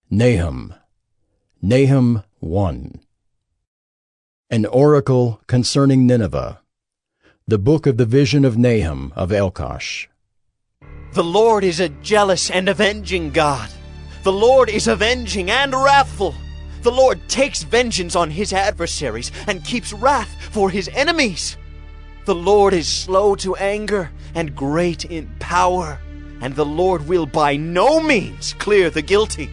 Nahum 1. An oracle concerning Nineveh. The book of the vision of Nahum of Elkosh. The Lord is a jealous and avenging God. The Lord is avenging and wrathful. The Lord takes vengeance on his adversaries and keeps wrath for his enemies. The Lord is slow to anger and great in power, and the Lord will by no means clear the guilty.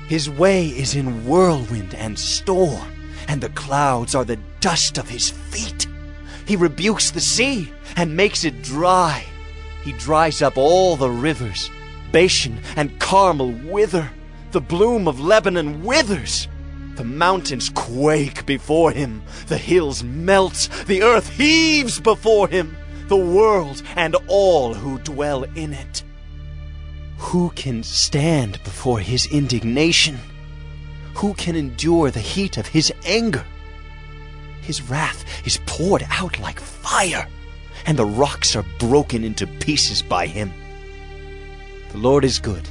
His way is in whirlwind and storm, and the clouds are the dust of his feet. He rebukes the sea and makes it dry. He dries up all the rivers. Bashan and Carmel wither. The bloom of Lebanon withers. The mountains quake before him. The hills melt. The earth heaves before him. The world and all who dwell in it. Who can stand before his indignation? Who can endure the heat of his anger? His wrath is poured out like fire, and the rocks are broken into pieces by him. The Lord is good,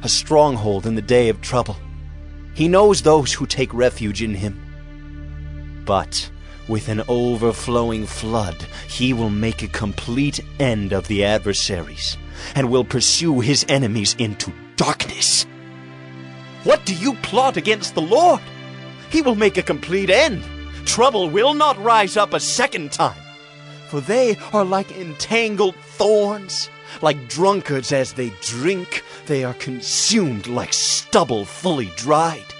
a stronghold in the day of trouble. He knows those who take refuge in him. But with an overflowing flood, he will make a complete end of the adversaries, and will pursue his enemies into darkness. What do you plot against the Lord? He will make a complete end. Trouble will not rise up a second time. For they are like entangled thorns. Like drunkards as they drink, they are consumed like stubble fully dried.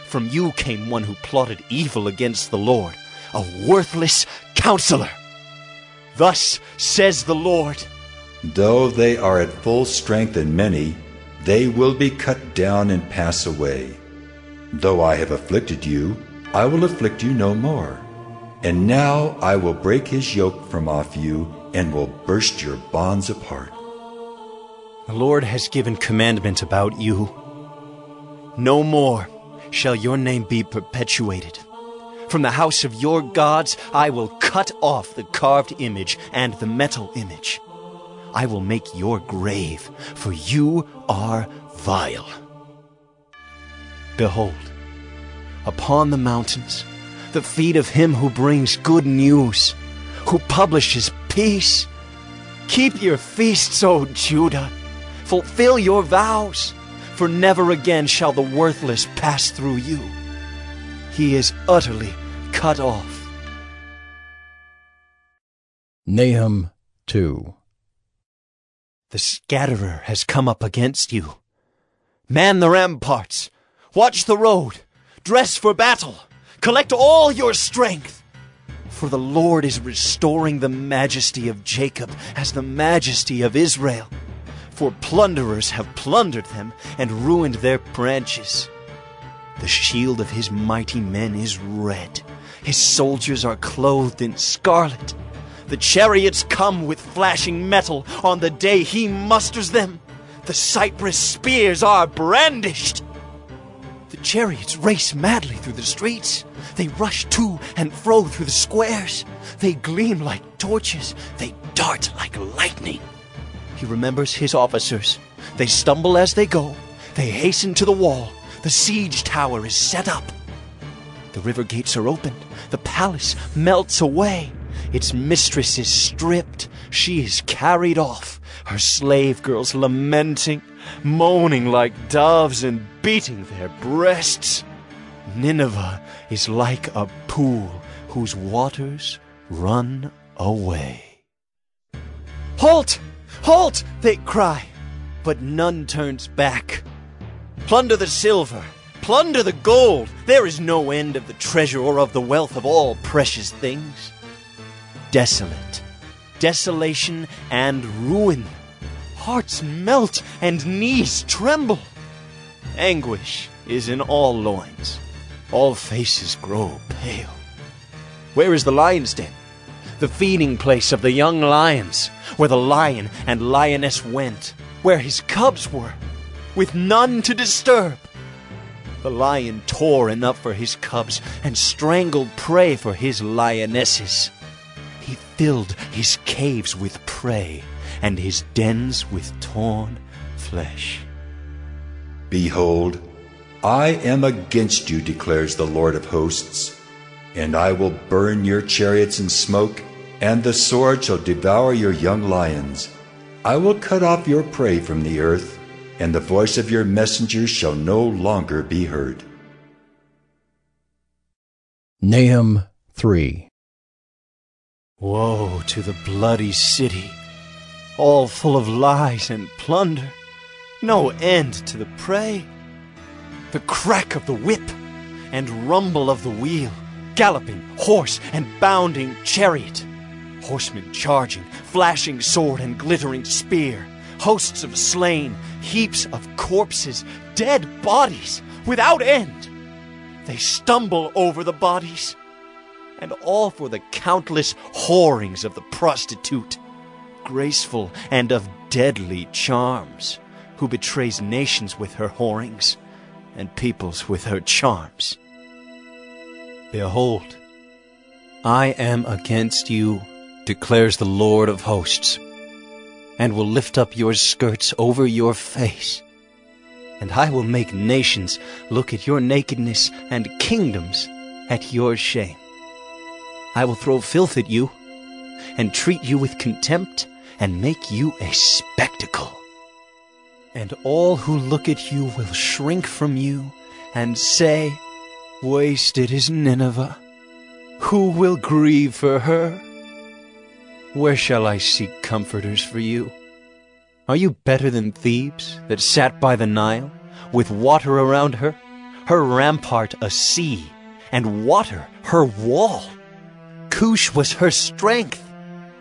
From you came one who plotted evil against the Lord, a worthless counselor. Thus says the Lord, though they are at full strength and many, they will be cut down and pass away. Though I have afflicted you, I will afflict you no more. And now I will break his yoke from off you and will burst your bonds apart. The Lord has given commandment about you. No more shall your name be perpetuated. From the house of your gods I will cut off the carved image and the metal image. I will make your grave, for you are vile. Behold, upon the mountains, the feet of him who brings good news, who publishes peace. Keep your feasts, O Judah. Fulfill your vows, for never again shall the worthless pass through you. He is utterly cut off. Nahum 2. The scatterer has come up against you. Man the ramparts. Watch the road. Dress for battle. Collect all your strength. For the Lord is restoring the majesty of Jacob as the majesty of Israel. For plunderers have plundered them and ruined their branches. The shield of his mighty men is red. His soldiers are clothed in scarlet. The chariots come with flashing metal on the day he musters them. The cypress spears are brandished. The chariots race madly through the streets. They rush to and fro through the squares. They gleam like torches. They dart like lightning. He remembers his officers. They stumble as they go. They hasten to the wall. The siege tower is set up. The river gates are opened. The palace melts away. Its mistress is stripped. She is carried off. Her slave girls lamenting, moaning like doves and beating their breasts. Nineveh is like a pool whose waters run away. Halt! Halt! They cry, but none turns back. Plunder the silver, plunder the gold. There is no end of the treasure or of the wealth of all precious things. Desolate, desolation and ruin. Hearts melt and knees tremble. Anguish is in all loins. All faces grow pale. Where is the lion's den? The feeding place of the young lions, where the lion and lioness went, where his cubs were, with none to disturb. The lion tore enough for his cubs and strangled prey for his lionesses. He filled his caves with prey and his dens with torn flesh. Behold, I am against you, declares the Lord of hosts, and I will burn your chariots in smoke, and the sword shall devour your young lions. I will cut off your prey from the earth, and the voice of your messengers shall no longer be heard. Nahum 3. Woe to the bloody city, all full of lies and plunder, no end to the prey. The crack of the whip and rumble of the wheel, galloping horse and bounding chariot, horsemen charging, flashing sword and glittering spear, hosts of slain, heaps of corpses, dead bodies without end. They stumble over the bodies, and all for the countless whorings of the prostitute, graceful and of deadly charms, who betrays nations with her whorings, and peoples with her charms. Behold, I am against you, declares the Lord of hosts, and will lift up your skirts over your face, and I will make nations look at your nakedness, and kingdoms at your shame. I will throw filth at you, and treat you with contempt, and make you a spectacle. And all who look at you will shrink from you, and say, Wasted is Nineveh. Who will grieve for her? Where shall I seek comforters for you? Are you better than Thebes, that sat by the Nile, with water around her, her rampart a sea, and water her wall? Cush was her strength,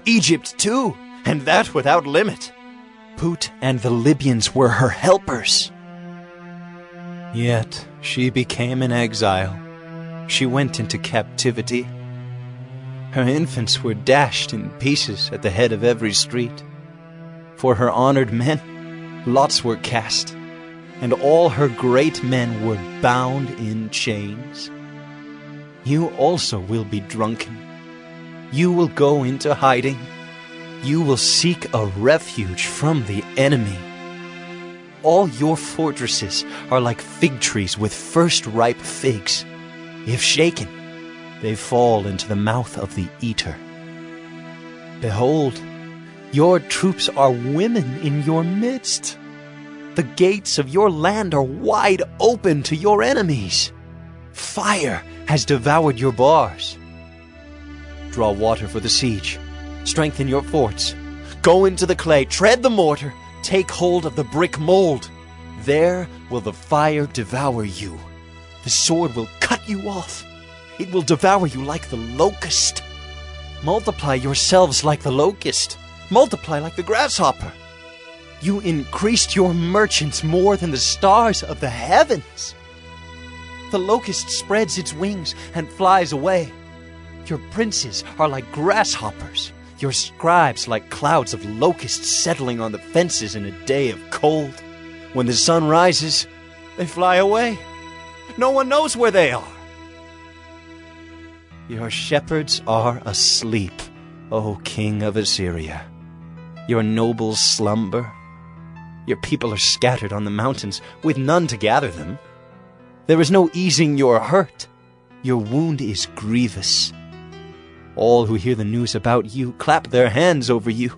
Egypt too, and that without limit. Put and the Libyans were her helpers. Yet she became an exile. She went into captivity. Her infants were dashed in pieces at the head of every street. For her honored men, lots were cast, and all her great men were bound in chains. You also will be drunken. You will go into hiding. You will seek a refuge from the enemy. All your fortresses are like fig trees with first-ripe figs. If shaken, they fall into the mouth of the eater. Behold, your troops are women in your midst. The gates of your land are wide open to your enemies. Fire has devoured your bars. Draw water for the siege. Strengthen your forts. Go into the clay, tread the mortar, take hold of the brick mold. There will the fire devour you. The sword will cut you off. It will devour you like the locust. Multiply yourselves like the locust. Multiply like the grasshopper. You increased your merchants more than the stars of the heavens. The locust spreads its wings and flies away. Your princes are like grasshoppers, your scribes like clouds of locusts settling on the fences in a day of cold. When the sun rises, they fly away. No one knows where they are. Your shepherds are asleep, O king of Assyria. Your nobles slumber. Your people are scattered on the mountains, with none to gather them. There is no easing your hurt. Your wound is grievous. All who hear the news about you clap their hands over you.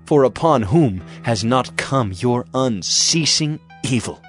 For upon whom has not come your unceasing evil?